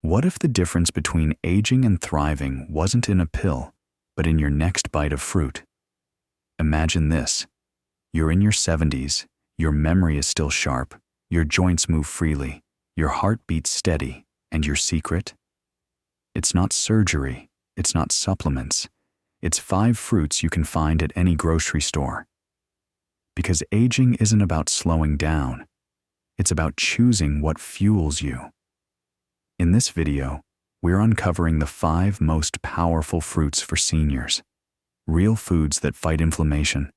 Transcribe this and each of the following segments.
What if the difference between aging and thriving wasn't in a pill, but in your next bite of fruit? Imagine this. You're in your 70s, your memory is still sharp, your joints move freely, your heart beats steady, and your secret? It's not surgery, it's not supplements. It's 5 fruits you can find at any grocery store. Because aging isn't about slowing down, it's about choosing what fuels you. In this video, we're uncovering the 5 most powerful fruits for seniors. Real foods that fight inflammation,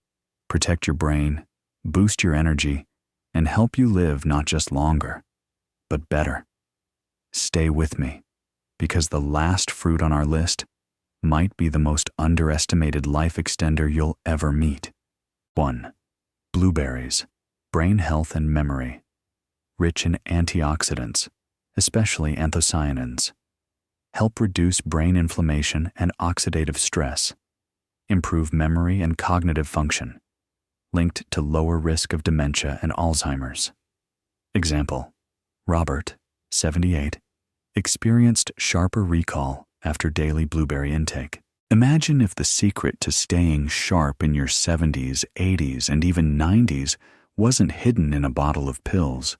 protect your brain, boost your energy, and help you live not just longer, but better. Stay with me, because the last fruit on our list might be the most underestimated life extender you'll ever meet. 1. Blueberries, brain health and memory. Rich in antioxidants, especially anthocyanins, help reduce brain inflammation and oxidative stress, improve memory and cognitive function, linked to lower risk of dementia and Alzheimer's. Example: Robert, 78, experienced sharper recall after daily blueberry intake. Imagine if the secret to staying sharp in your 70s, 80s, and even 90s wasn't hidden in a bottle of pills,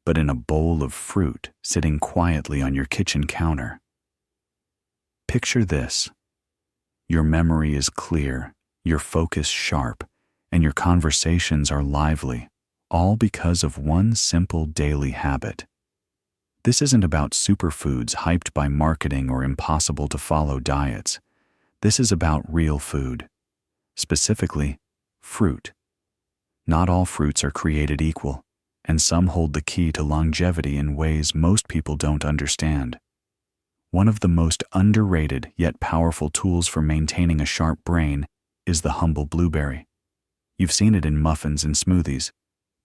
but in a bowl of fruit sitting quietly on your kitchen counter. Picture this. Your memory is clear, your focus sharp, and your conversations are lively, all because of one simple daily habit. This isn't about superfoods hyped by marketing or impossible-to-follow diets. This is about real food, specifically fruit. Not all fruits are created equal, and some hold the key to longevity in ways most people don't understand. One of the most underrated yet powerful tools for maintaining a sharp brain is the humble blueberry. You've seen it in muffins and smoothies,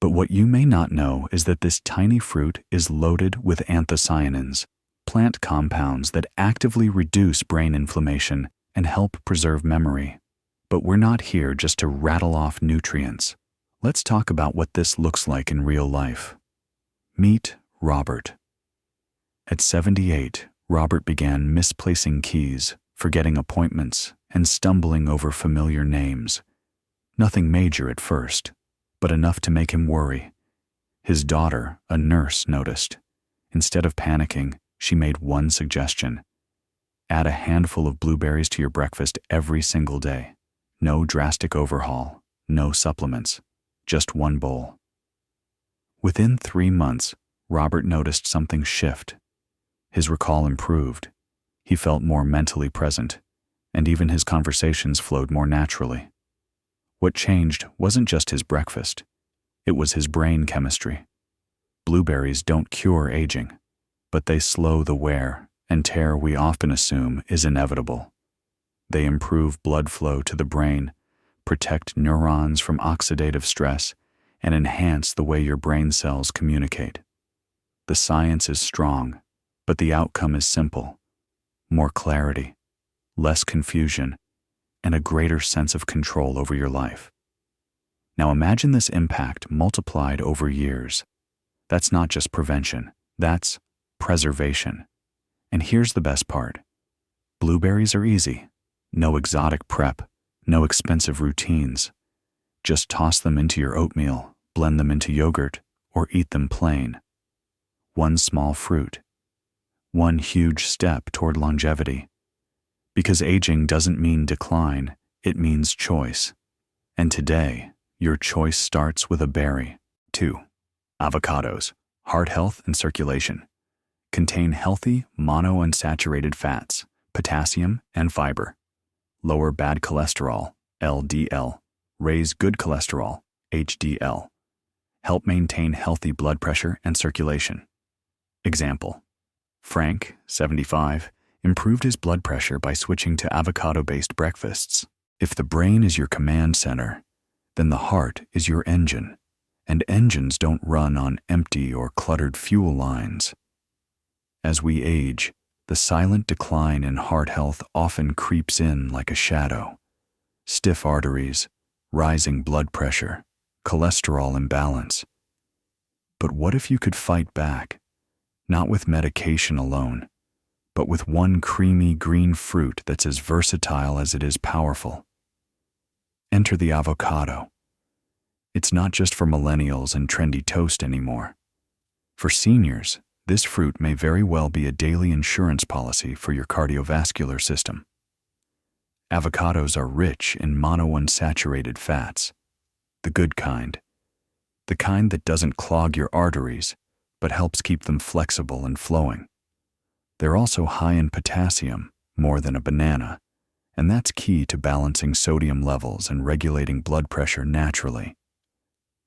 but what you may not know is that this tiny fruit is loaded with anthocyanins, plant compounds that actively reduce brain inflammation and help preserve memory. But we're not here just to rattle off nutrients. Let's talk about what this looks like in real life. Meet Robert. At 78, Robert began misplacing keys, forgetting appointments, and stumbling over familiar names. Nothing major at first, but enough to make him worry. His daughter, a nurse, noticed. Instead of panicking, she made one suggestion: add a handful of blueberries to your breakfast every single day. No drastic overhaul, no supplements. Just one bowl. Within 3 months, Robert noticed something shift. His recall improved. He felt more mentally present, and even his conversations flowed more naturally. What changed wasn't just his breakfast. It was his brain chemistry. Blueberries don't cure aging, but they slow the wear and tear we often assume is inevitable. They improve blood flow to the brain, protect neurons from oxidative stress, and enhance the way your brain cells communicate. The science is strong, but the outcome is simple: more clarity, less confusion, and a greater sense of control over your life. Now imagine this impact multiplied over years. That's not just prevention, that's preservation. And here's the best part. Blueberries are easy. No exotic prep. No expensive routines. Just toss them into your oatmeal, blend them into yogurt, or eat them plain. One small fruit. One huge step toward longevity. Because aging doesn't mean decline, it means choice. And today, your choice starts with a berry. 2. Avocados, heart health and circulation. Contain healthy monounsaturated fats, potassium, and fiber. Lower bad cholesterol, LDL, raise good cholesterol, HDL, help maintain healthy blood pressure and circulation. Example: Frank, 75, improved his blood pressure by switching to avocado-based breakfasts. If the brain is your command center, then the heart is your engine, and engines don't run on empty or cluttered fuel lines. As we age, the silent decline in heart health often creeps in like a shadow. Stiff arteries, rising blood pressure, cholesterol imbalance. But what if you could fight back? not with medication alone, but with one creamy green fruit that's as versatile as it is powerful. Enter the avocado. It's not just for millennials and trendy toast anymore. For seniors, this fruit may very well be a daily insurance policy for your cardiovascular system. Avocados are rich in monounsaturated fats, the good kind, the kind that doesn't clog your arteries, but helps keep them flexible and flowing. They're also high in potassium, more than a banana, and that's key to balancing sodium levels and regulating blood pressure naturally.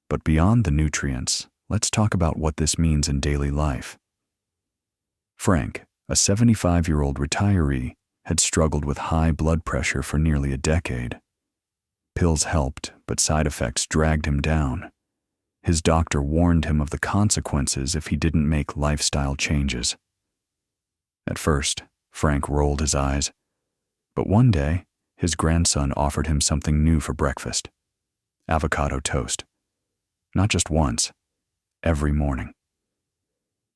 But beyond the nutrients, let's talk about what this means in daily life. Frank, a 75-year-old retiree, had struggled with high blood pressure for nearly a decade. Pills helped, but side effects dragged him down. His doctor warned him of the consequences if he didn't make lifestyle changes. At first, Frank rolled his eyes, but one day, his grandson offered him something new for breakfast: avocado toast. Not just once, every morning.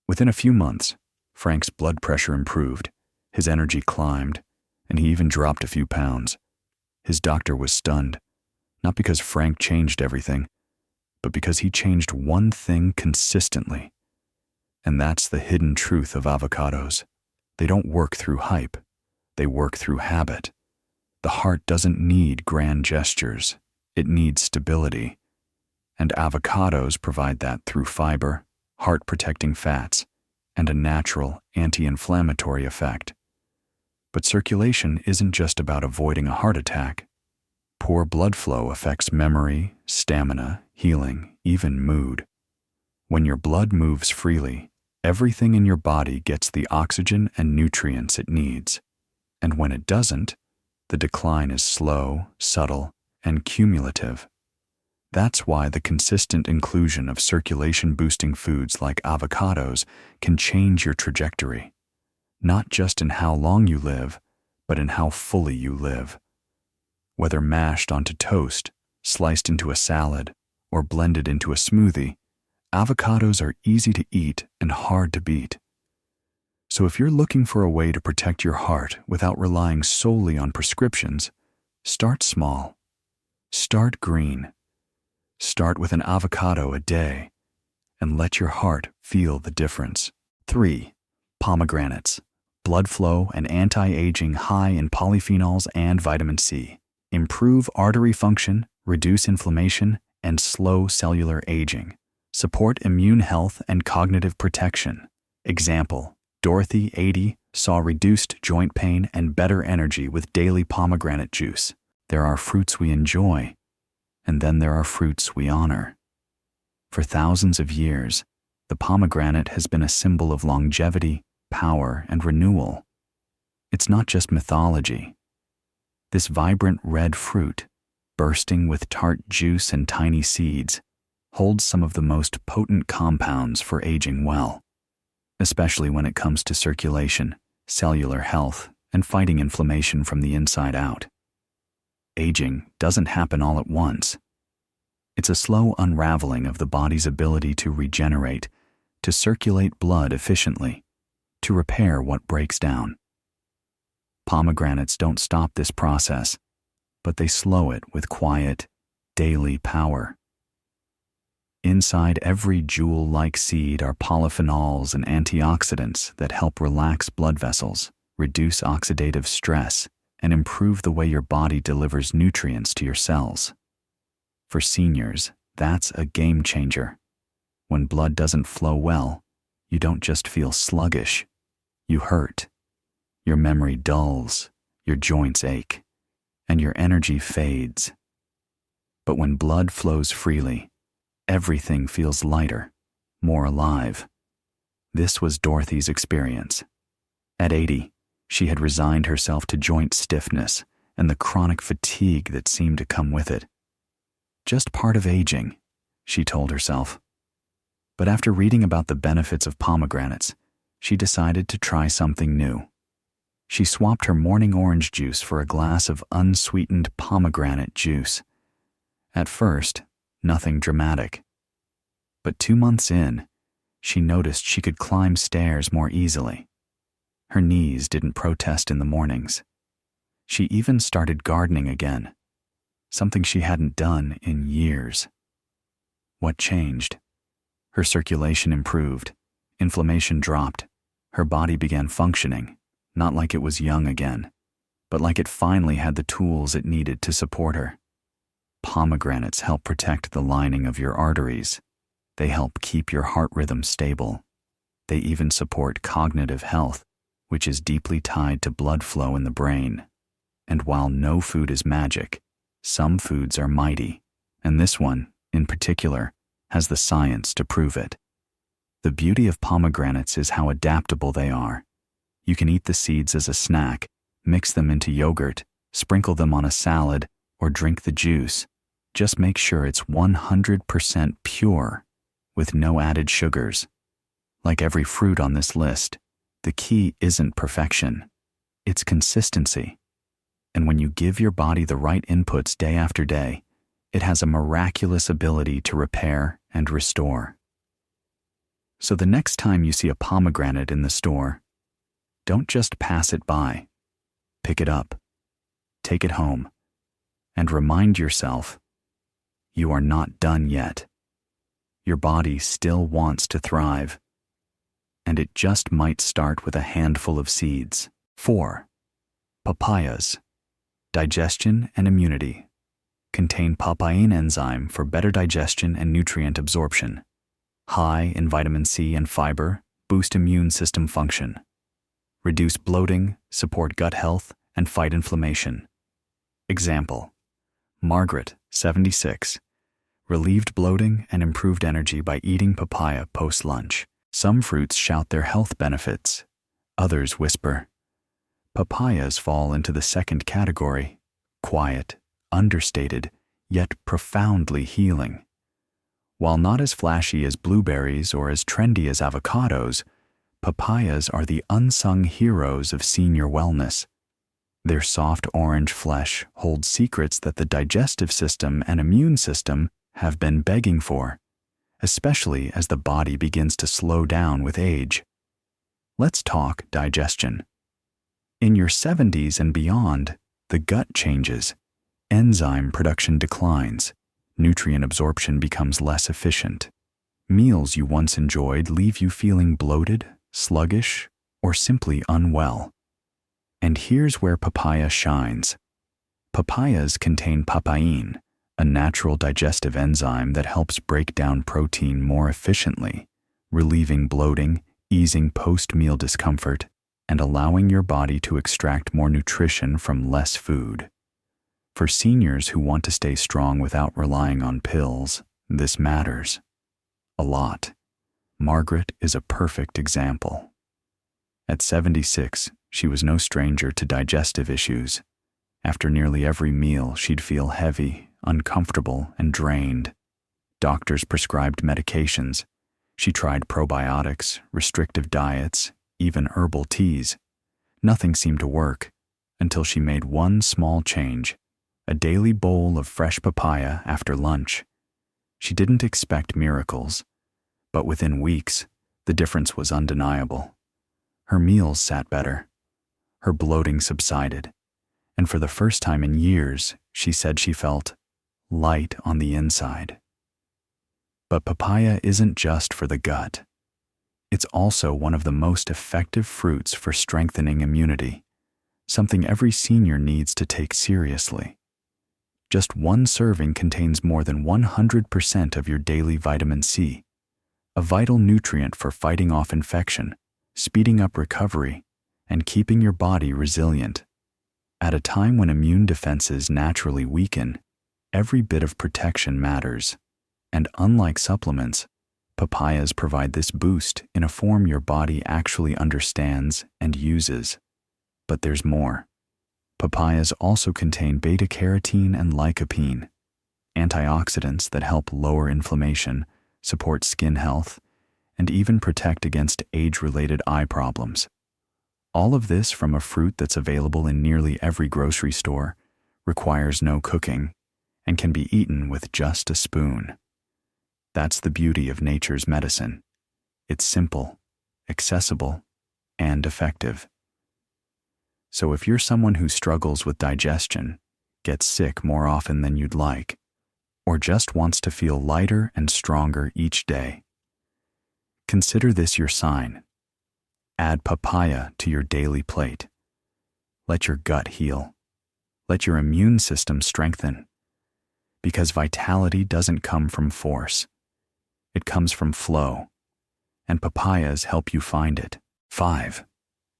Within a few months, Frank's blood pressure improved, his energy climbed, and he even dropped a few pounds. His doctor was stunned, not because Frank changed everything, but because he changed one thing consistently. And that's the hidden truth of avocados. They don't work through hype. They work through habit. The heart doesn't need grand gestures. It needs stability. And avocados provide that through fiber, heart-protecting fats, and a natural anti-inflammatory effect. But circulation isn't just about avoiding a heart attack. Poor blood flow affects memory, stamina, healing, even mood. When your blood moves freely, everything in your body gets the oxygen and nutrients it needs. And when it doesn't, the decline is slow, subtle, and cumulative. That's why the consistent inclusion of circulation-boosting foods like avocados can change your trajectory, not just in how long you live, but in how fully you live. Whether mashed onto toast, sliced into a salad, or blended into a smoothie, avocados are easy to eat and hard to beat. So if you're looking for a way to protect your heart without relying solely on prescriptions, start small. Start green. Start with an avocado a day, and let your heart feel the difference. 3. Pomegranates. Blood flow and anti-aging, high in polyphenols and vitamin C. Improve artery function, reduce inflammation, and slow cellular aging. Support immune health and cognitive protection. Example: Dorothy, 80, saw reduced joint pain and better energy with daily pomegranate juice. There are fruits we enjoy, and then there are fruits we honor. For thousands of years, the pomegranate has been a symbol of longevity, power, and renewal. It's not just mythology. This vibrant red fruit, bursting with tart juice and tiny seeds, holds some of the most potent compounds for aging well, especially when it comes to circulation, cellular health, and fighting inflammation from the inside out. Aging doesn't happen all at once. It's a slow unraveling of the body's ability to regenerate, to circulate blood efficiently, to repair what breaks down. Pomegranates don't stop this process, but they slow it with quiet, daily power. Inside every jewel-like seed are polyphenols and antioxidants that help relax blood vessels, reduce oxidative stress, and improve the way your body delivers nutrients to your cells. For seniors, that's a game changer. When blood doesn't flow well, you don't just feel sluggish, you hurt. Your memory dulls, your joints ache, and your energy fades. But when blood flows freely, everything feels lighter, more alive. This was Dorothy's experience. At 80, she had resigned herself to joint stiffness and the chronic fatigue that seemed to come with it. Just part of aging, she told herself. But after reading about the benefits of pomegranates, she decided to try something new. She swapped her morning orange juice for a glass of unsweetened pomegranate juice. At first, nothing dramatic. But 2 months in, she noticed she could climb stairs more easily. Her knees didn't protest in the mornings. She even started gardening again, something she hadn't done in years. What changed? Her circulation improved, inflammation dropped, her body began functioning, not like it was young again, but like it finally had the tools it needed to support her. Pomegranates help protect the lining of your arteries. They help keep your heart rhythm stable. They even support cognitive health, which is deeply tied to blood flow in the brain. And while no food is magic, some foods are mighty, and this one, in particular, has the science to prove it. The beauty of pomegranates is how adaptable they are. You can eat the seeds as a snack, mix them into yogurt, sprinkle them on a salad, or drink the juice. Just make sure it's 100% pure, with no added sugars. Like every fruit on this list, the key isn't perfection, it's consistency. And when you give your body the right inputs day after day, it has a miraculous ability to repair and restore. So the next time you see a pomegranate in the store, don't just pass it by. Pick it up, take it home, and remind yourself, you are not done yet. Your body still wants to thrive, and it just might start with a handful of seeds. 4. Papayas. Digestion and immunity. Contain papain enzyme for better digestion and nutrient absorption. High in vitamin C and fiber, boost immune system function. Reduce bloating, support gut health, and fight inflammation. Example: Margaret, 76, relieved bloating and improved energy by eating papaya post-lunch. Some fruits shout their health benefits, others whisper. Papayas fall into the second category, quiet, understated, yet profoundly healing. While not as flashy as blueberries or as trendy as avocados, papayas are the unsung heroes of senior wellness. Their soft orange flesh holds secrets that the digestive system and immune system have been begging for, especially as the body begins to slow down with age. Let's talk digestion. In your 70s and beyond, the gut changes, enzyme production declines, nutrient absorption becomes less efficient. Meals you once enjoyed leave you feeling bloated, sluggish, or simply unwell. And here's where papaya shines. Papayas contain papain, a natural digestive enzyme that helps break down protein more efficiently, relieving bloating, easing post-meal discomfort, and allowing your body to extract more nutrition from less food. For seniors who want to stay strong without relying on pills, this matters a lot. Margaret is a perfect example. At 76, she was no stranger to digestive issues. After nearly every meal, she'd feel heavy, uncomfortable, and drained. Doctors prescribed medications. She tried probiotics, restrictive diets, even herbal teas. Nothing seemed to work until she made one small change: a daily bowl of fresh papaya after lunch. She didn't expect miracles, but within weeks, the difference was undeniable. Her meals sat better. Her bloating subsided, and for the first time in years, she said she felt light on the inside. But papaya isn't just for the gut. It's also one of the most effective fruits for strengthening immunity, something every senior needs to take seriously. Just one serving contains more than 100% of your daily vitamin C, a vital nutrient for fighting off infection, speeding up recovery, and keeping your body resilient. At a time when immune defenses naturally weaken, every bit of protection matters, and unlike supplements, papayas provide this boost in a form your body actually understands and uses. But there's more. Papayas also contain beta-carotene and lycopene, antioxidants that help lower inflammation, support skin health, and even protect against age-related eye problems. All of this from a fruit that's available in nearly every grocery store, requires no cooking, and can be eaten with just a spoon. That's the beauty of nature's medicine. It's simple, accessible, and effective. So if you're someone who struggles with digestion, gets sick more often than you'd like, or just wants to feel lighter and stronger each day, consider this your sign. Add papaya to your daily plate. Let your gut heal. Let your immune system strengthen. Because vitality doesn't come from force. It comes from flow. And papayas help you find it. 5.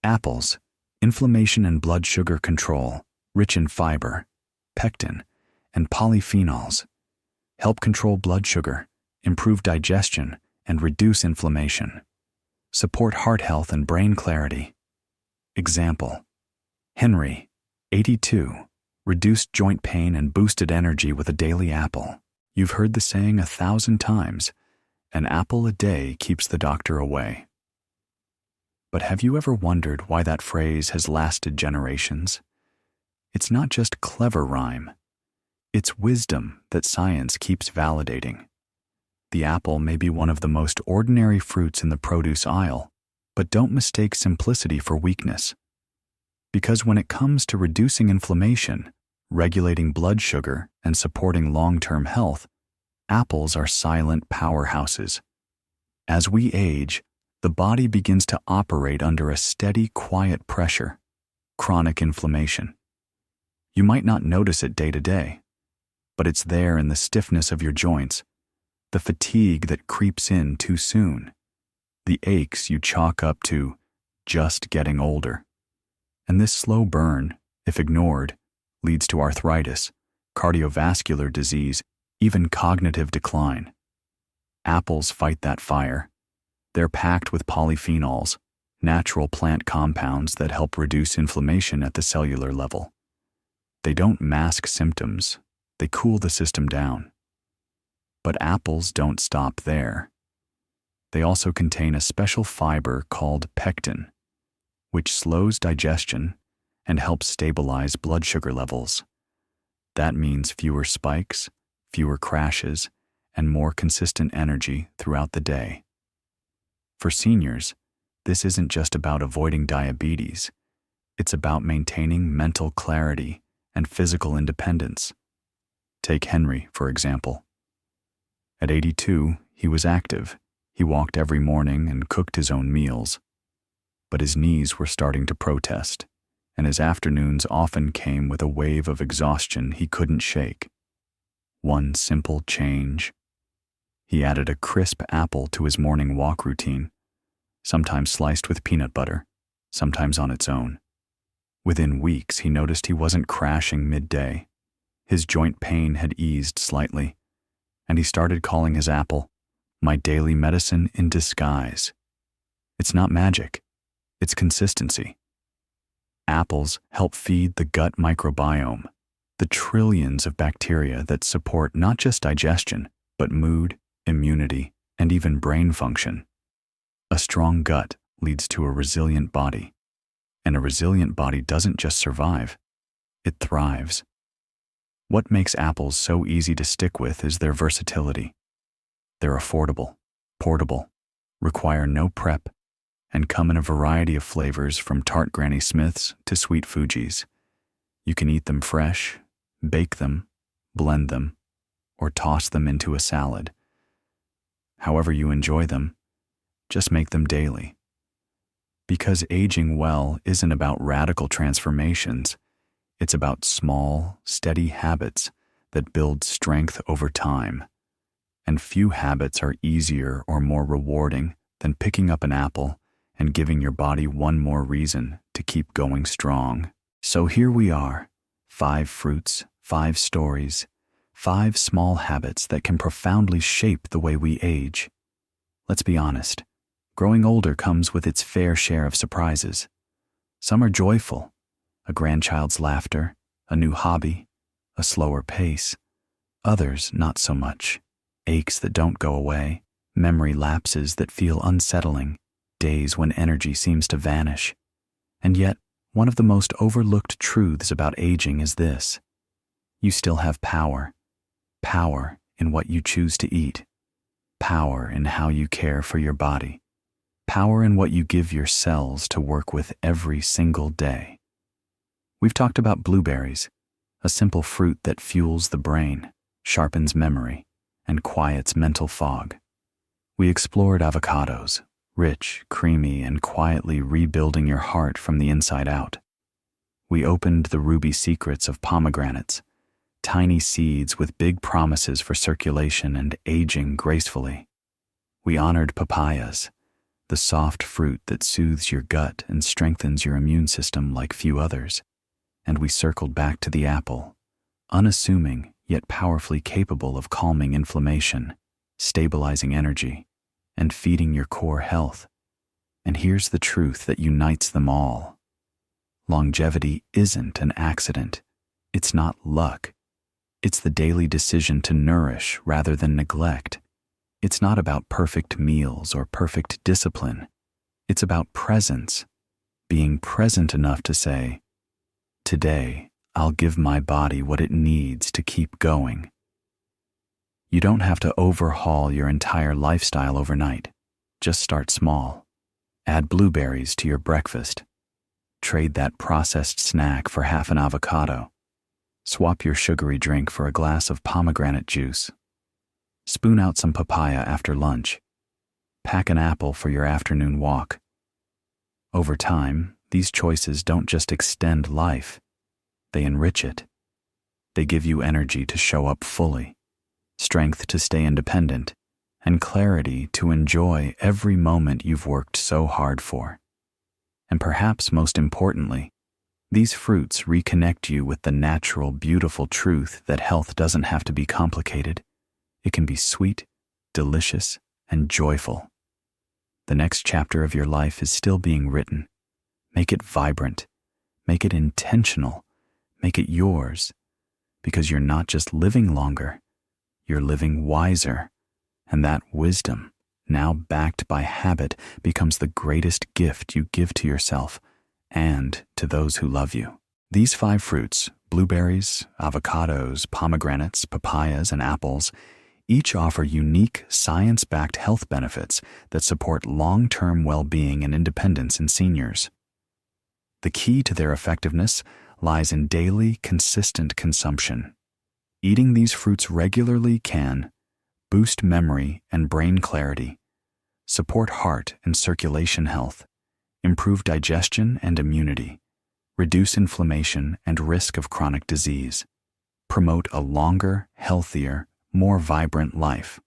Apples. Inflammation and blood sugar control, rich in fiber, pectin, and polyphenols. Help control blood sugar, improve digestion, and reduce inflammation. Support heart health and brain clarity. Example: Henry, 82, reduced joint pain and boosted energy with a daily apple. You've heard the saying 1,000 times, an apple a day keeps the doctor away. But have you ever wondered why that phrase has lasted generations? It's not just clever rhyme. It's wisdom that science keeps validating. The apple may be one of the most ordinary fruits in the produce aisle, but don't mistake simplicity for weakness. Because when it comes to reducing inflammation, regulating blood sugar, and supporting long-term health, apples are silent powerhouses. As we age, the body begins to operate under a steady, quiet pressure, chronic inflammation. You might not notice it day to day, but it's there in the stiffness of your joints, the fatigue that creeps in too soon, the aches you chalk up to just getting older. And this slow burn, if ignored, leads to arthritis, cardiovascular disease, even cognitive decline. Apples fight that fire. They're packed with polyphenols, natural plant compounds that help reduce inflammation at the cellular level. They don't mask symptoms, they cool the system down. But apples don't stop there. They also contain a special fiber called pectin, which slows digestion and helps stabilize blood sugar levels. That means fewer spikes, fewer crashes, and more consistent energy throughout the day. For seniors, this isn't just about avoiding diabetes. It's about maintaining mental clarity and physical independence. Take Henry, for example. At 82, he was active. He walked every morning and cooked his own meals. But his knees were starting to protest, and his afternoons often came with a wave of exhaustion he couldn't shake. One simple change. He added a crisp apple to his morning walk routine, sometimes sliced with peanut butter, sometimes on its own. Within weeks, he noticed he wasn't crashing midday. His joint pain had eased slightly, and he started calling his apple my daily medicine in disguise. It's not magic, it's consistency. Apples help feed the gut microbiome, the trillions of bacteria that support not just digestion, but mood, immunity, and even brain function. A strong gut leads to a resilient body, and a resilient body doesn't just survive, it thrives. What makes apples so easy to stick with is their versatility. They're affordable, portable, require no prep, and come in a variety of flavors from tart Granny Smiths to sweet Fuji's. You can eat them fresh, bake them, blend them, or toss them into a salad. However you enjoy them, just make them daily. Because aging well isn't about radical transformations, it's about small, steady habits that build strength over time. And few habits are easier or more rewarding than picking up an apple and giving your body one more reason to keep going strong. So here we are, 5 fruits, 5 stories, 5 small habits that can profoundly shape the way we age. Let's be honest, growing older comes with its fair share of surprises. Some are joyful, a grandchild's laughter, a new hobby, a slower pace. Others not so much, aches that don't go away, memory lapses that feel unsettling, days when energy seems to vanish. And yet, one of the most overlooked truths about aging is this: you still have power. Power in what you choose to eat. Power in how you care for your body. Power in what you give your cells to work with every single day. We've talked about blueberries, a simple fruit that fuels the brain, sharpens memory, and quiets mental fog. We explored avocados, rich, creamy, and quietly rebuilding your heart from the inside out. We opened the ruby secrets of pomegranates, tiny seeds with big promises for circulation and aging gracefully. We honored papayas, the soft fruit that soothes your gut and strengthens your immune system like few others. And we circled back to the apple, unassuming yet powerfully capable of calming inflammation, stabilizing energy, and feeding your core health. And here's the truth that unites them all. Longevity isn't an accident. It's not luck. It's the daily decision to nourish rather than neglect. It's not about perfect meals or perfect discipline. It's about presence, being present enough to say, "Today, I'll give my body what it needs to keep going." You don't have to overhaul your entire lifestyle overnight. Just start small. Add blueberries to your breakfast. Trade that processed snack for half an avocado. Swap your sugary drink for a glass of pomegranate juice. Spoon out some papaya after lunch. Pack an apple for your afternoon walk. Over time, these choices don't just extend life, they enrich it. They give you energy to show up fully, strength to stay independent, and clarity to enjoy every moment you've worked so hard for. And perhaps most importantly, these fruits reconnect you with the natural, beautiful truth that health doesn't have to be complicated. It can be sweet, delicious, and joyful. The next chapter of your life is still being written. Make it vibrant. Make it intentional. Make it yours. Because you're not just living longer, you're living wiser. And that wisdom, now backed by habit, becomes the greatest gift you give to yourself and to those who love you. These 5 fruits, blueberries, avocados, pomegranates, papayas, and apples, each offer unique, science-backed health benefits that support long-term well-being and independence in seniors. The key to their effectiveness lies in daily, consistent consumption. Eating these fruits regularly can boost memory and brain clarity, support heart and circulation health, improve digestion and immunity, reduce inflammation and risk of chronic disease, promote a longer, healthier, more vibrant life.